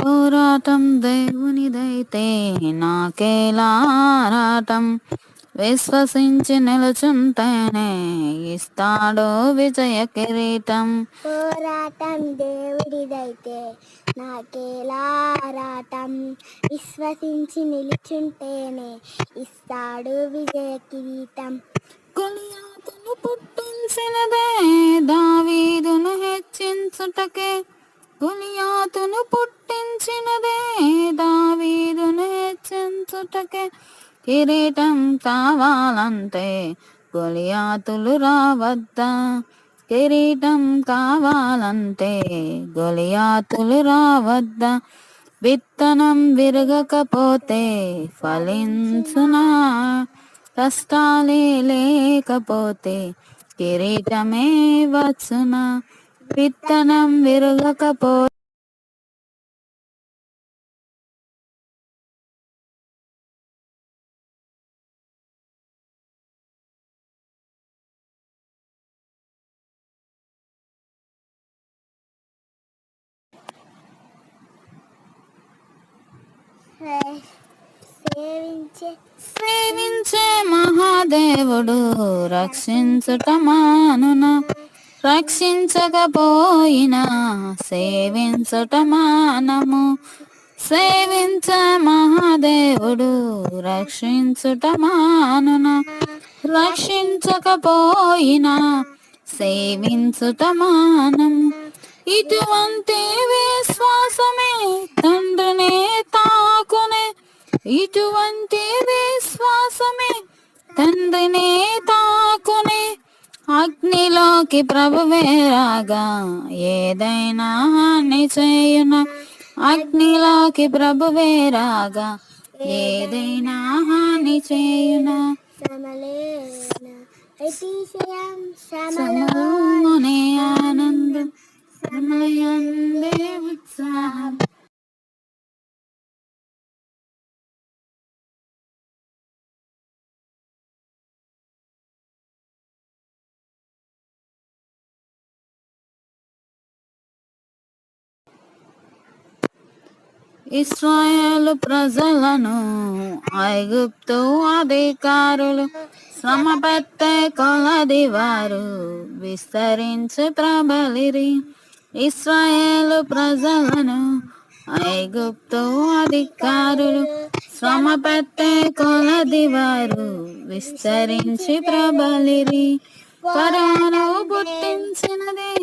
పోరాటం దేవునిదైతే నాకేలా ఆరాటం, విశ్వసించి నిలుచుంటేనే ఇస్తాడు విజయ కిరీటం. పోరాటం దేవుడిదైతే నాకేలా ఆరాటం, విశ్వసించి నిలుచుంటేనే ఇస్తాడు విజయ కిరీటం. గొలియాతును పుట్టించినదే దావీదును హెచ్చించుటకే, గొలియాతును పుట్టించినదే దావీదును హెచ్చించుటకే. కిరీటం కావాలంటే గొలియాతులు రావద్దా, కిరీటం కావాలంటే గొలియాతులు రావద్దా. విత్తనం విరగకపోతే ఫలించునా, కష్టాలే లేకపోతే కిరీటమే వచ్చునా. విత్తనం విరగకపోతే సేవించే మహాదేవుడు రక్షించుట మానునా, రక్షించకపోయినా సేవించుట మానము. సేవించే మహాదేవుడు రక్షించుట మానునా, రక్షించకపోయినా సేవించుట మానము. ఇటువంటి విశ్వాసమే తండ్రినే తాకునే, ఇటువంటి విశ్వాసమే తండ్రినే తాకునే. అగ్నిలోకి ప్రభువే రాగా ఏదైనా హాని చేయునా, అగ్నిలోకి ప్రభువే రాగా ఏదైనా హాని చేయునా. శ్రమలోనే ఆనందం, శ్రమయందే ఉత్సాహం. ఇశ్రాయేలు ప్రజలను ఐగుప్తు అధికారులు శ్రమ పెట్టే కొలది వారు విస్తరించి ప్రబలిరి. ఇశ్రాయేలు ప్రజలను ఐగుప్తు అధికారులు శ్రమ పెట్టే కొలది వారు విస్తరించి ప్రబలిరి. ఫరోను పుట్టించినది